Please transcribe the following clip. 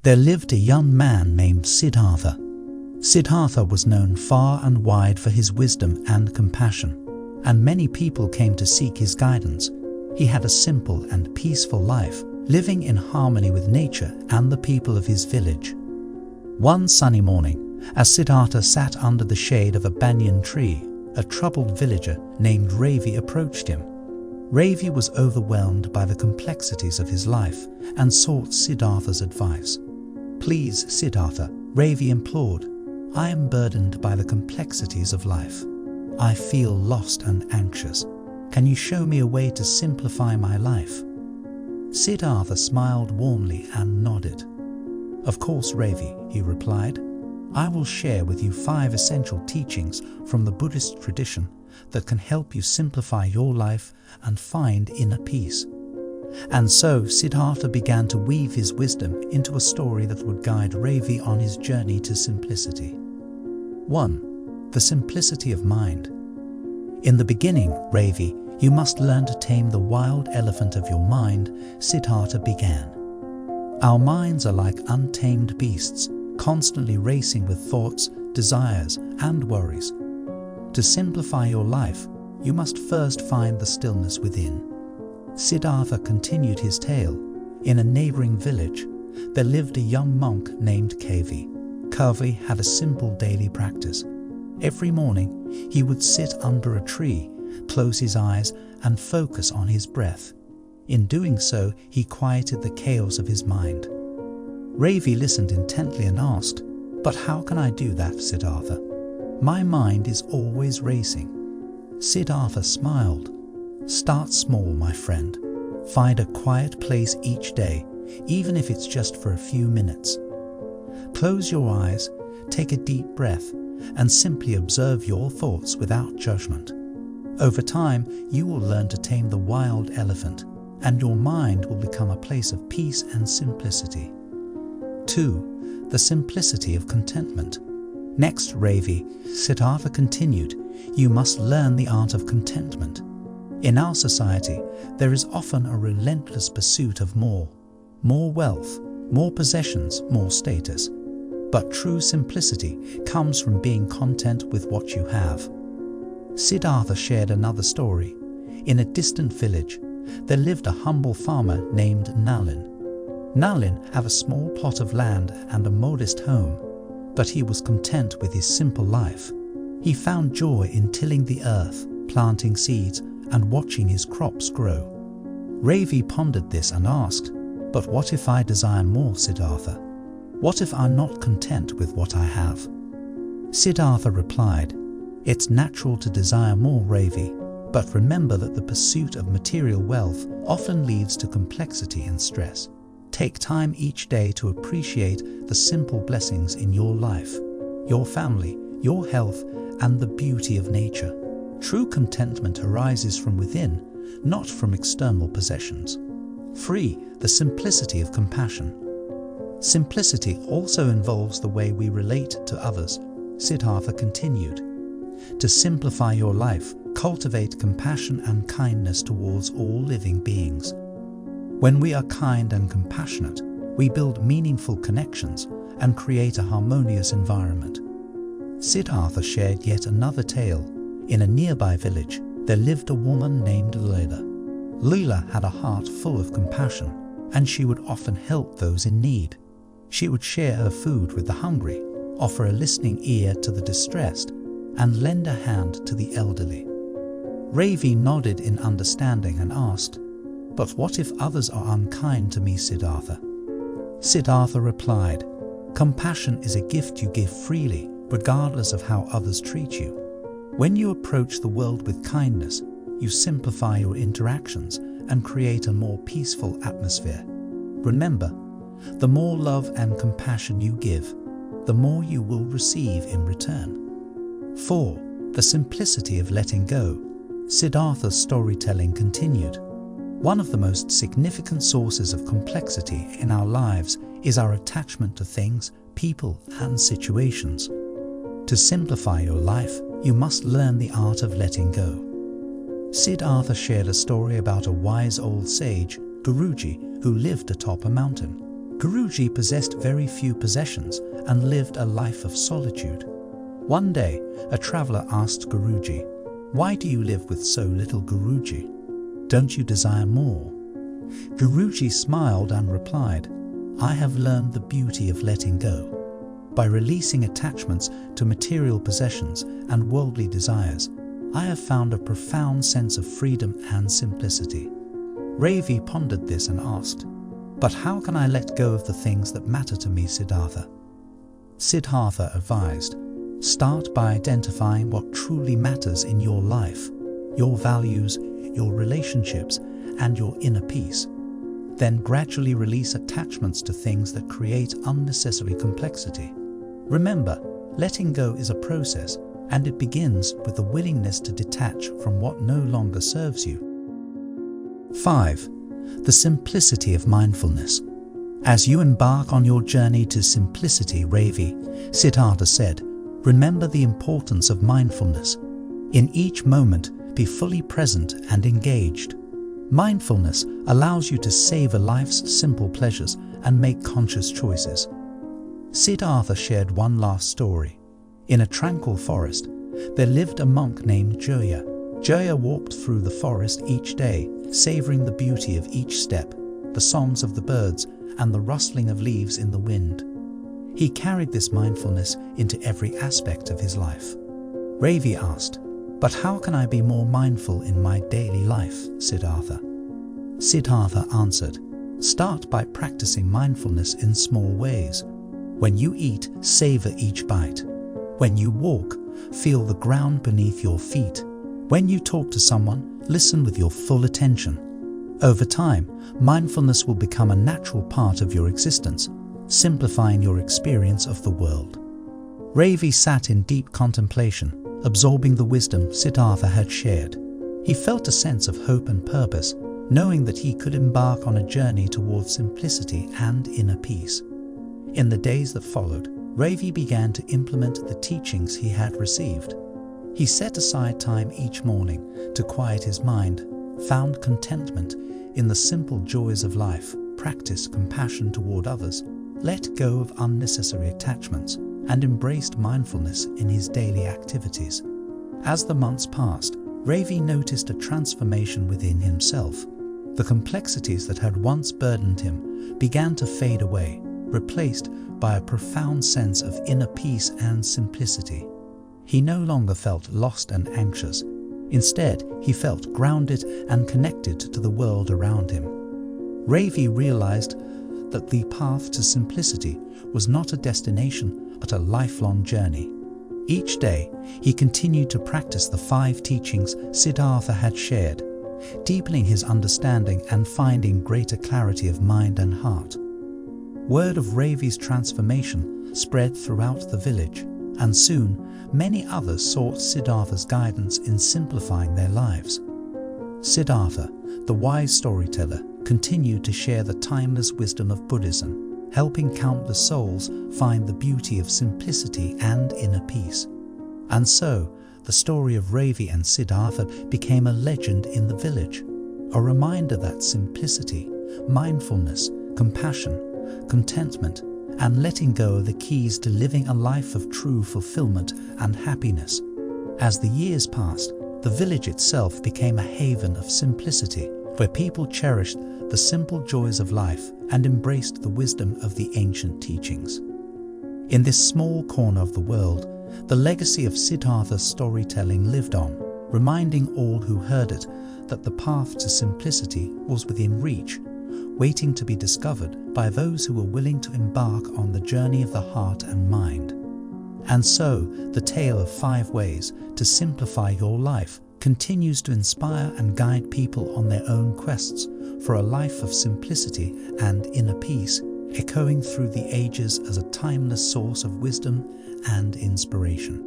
there lived a young man named Siddhartha. Siddhartha was known far and wide for his wisdom and compassion, and many people came to seek his guidance. He had a simple and peaceful life, living in harmony with nature and the people of his village. One sunny morning, as Siddhartha sat under the shade of a banyan tree, a troubled villager named Ravi approached him. Ravi was overwhelmed by the complexities of his life and sought Siddhartha's advice. "Please, Siddhartha," Ravi implored, "I am burdened by the complexities of life. I feel lost and anxious. Can you show me a way to simplify my life?" Siddhartha smiled warmly and nodded. "Of course, Ravi," he replied. "I will share with you 5 essential teachings from the Buddhist tradition that can help you simplify your life and find inner peace." And so Siddhartha began to weave his wisdom into a story that would guide Ravi on his journey to simplicity. 1. The simplicity of mind. "In the beginning, Ravi, you must learn to tame the wild elephant of your mind," Siddhartha began. "Our minds are like untamed beasts, constantly racing with thoughts, desires, and worries. To simplify your life, you must first find the stillness within." Siddhartha continued his tale. In a neighboring village, there lived a young monk named Kavi. Kavi had a simple daily practice. Every morning, he would sit under a tree, close his eyes, and focus on his breath. In doing so, he quieted the chaos of his mind. Ravi listened intently and asked, "But how can I do that, Siddhartha? My mind is always racing." Siddhartha smiled. "Start small, my friend. Find a quiet place each day, even if it's just for a few minutes. Close your eyes, take a deep breath, and simply observe your thoughts without judgment. Over time, you will learn to tame the wild elephant, and your mind will become a place of peace and simplicity." 2. The simplicity of contentment. "Next, Ravi," Siddhartha continued, "you must learn the art of contentment. In our society, there is often a relentless pursuit of more wealth, more possessions, more status. But true simplicity comes from being content with what you have." Siddhartha shared another story. In a distant village, there lived a humble farmer named Nalin. Nalin had a small plot of land and a modest home, but he was content with his simple life. He found joy in tilling the earth, planting seeds, and watching his crops grow. Ravi pondered this and asked, "But what if I desire more, Siddhartha? What if I'm not content with what I have?" Siddhartha replied, "It's natural to desire more, Ravi, but remember that the pursuit of material wealth often leads to complexity and stress. Take time each day to appreciate the simple blessings in your life, your family, your health, and the beauty of nature. True contentment arises from within, not from external possessions." 3. The simplicity of compassion. Simplicity also involves the way we relate to others, Siddhartha continued. To simplify your life, cultivate compassion and kindness towards all living beings. When we are kind and compassionate, we build meaningful connections and create a harmonious environment. Siddhartha shared yet another tale. In a nearby village, there lived a woman named Leela. Leela had a heart full of compassion, and she would often help those in need. She would share her food with the hungry, offer a listening ear to the distressed, and lend a hand to the elderly. Ravi nodded in understanding and asked, "But what if others are unkind to me, Siddhartha?" Siddhartha replied, "Compassion is a gift you give freely, regardless of how others treat you. When you approach the world with kindness, you simplify your interactions and create a more peaceful atmosphere. Remember, the more love and compassion you give, the more you will receive in return." 4. The simplicity of letting go. Siddhartha's storytelling continued. One of the most significant sources of complexity in our lives is our attachment to things, people, and situations. To simplify your life, you must learn the art of letting go. Siddhartha shared a story about a wise old sage, Guruji, who lived atop a mountain. Guruji possessed very few possessions and lived a life of solitude. One day, a traveller asked Guruji, "Why do you live with so little, Guruji? Don't you desire more?" Guruji smiled and replied, "I have learned the beauty of letting go. By releasing attachments to material possessions and worldly desires, I have found a profound sense of freedom and simplicity." Ravi pondered this and asked, "But how can I let go of the things that matter to me, Siddhartha?" Siddhartha advised, "Start by identifying what truly matters in your life, your values, your relationships, and your inner peace. Then gradually release attachments to things that create unnecessary complexity. Remember, letting go is a process, and it begins with the willingness to detach from what no longer serves you." 5. The simplicity of mindfulness. As you embark on your journey to simplicity, Ravi, Siddhartha said, remember the importance of mindfulness. In each moment, be fully present and engaged. Mindfulness allows you to savor life's simple pleasures and make conscious choices. Siddhartha shared one last story. In a tranquil forest, there lived a monk named Joya. Joya walked through the forest each day, savoring the beauty of each step, the songs of the birds, and the rustling of leaves in the wind. He carried this mindfulness into every aspect of his life. Ravi asked, "But how can I be more mindful in my daily life, Siddhartha?" Siddhartha answered, "Start by practicing mindfulness in small ways. When you eat, savor each bite. When you walk, feel the ground beneath your feet. When you talk to someone, listen with your full attention. Over time, mindfulness will become a natural part of your existence, simplifying your experience of the world." Ravi sat in deep contemplation, absorbing the wisdom Siddhartha had shared. He felt a sense of hope and purpose, knowing that he could embark on a journey towards simplicity and inner peace. In the days that followed, Ravi began to implement the teachings he had received. He set aside time each morning to quiet his mind, found contentment in the simple joys of life, practiced compassion toward others, let go of unnecessary attachments, and embraced mindfulness in his daily activities. As the months passed, Ravi noticed a transformation within himself. The complexities that had once burdened him began to fade away, replaced by a profound sense of inner peace and simplicity. He no longer felt lost and anxious. Instead, he felt grounded and connected to the world around him. Ravi realized that the path to simplicity was not a destination but a lifelong journey. Each day, he continued to practice the 5 teachings Siddhartha had shared, deepening his understanding and finding greater clarity of mind and heart. Word of Ravi's transformation spread throughout the village, and soon many others sought Siddhartha's guidance in simplifying their lives. Siddhartha, the wise storyteller, continued to share the timeless wisdom of Buddhism, helping countless souls find the beauty of simplicity and inner peace. And so, the story of Ravi and Siddhartha became a legend in the village, a reminder that simplicity, mindfulness, compassion, contentment, and letting go are the keys to living a life of true fulfillment and happiness. As the years passed, the village itself became a haven of simplicity, where people cherished the simple joys of life and embraced the wisdom of the ancient teachings. In this small corner of the world, the legacy of Siddhartha's storytelling lived on, reminding all who heard it that the path to simplicity was within reach, waiting to be discovered by those who were willing to embark on the journey of the heart and mind. And so, the tale of 5 ways to simplify your life continues to inspire and guide people on their own quests for a life of simplicity and inner peace, echoing through the ages as a timeless source of wisdom and inspiration.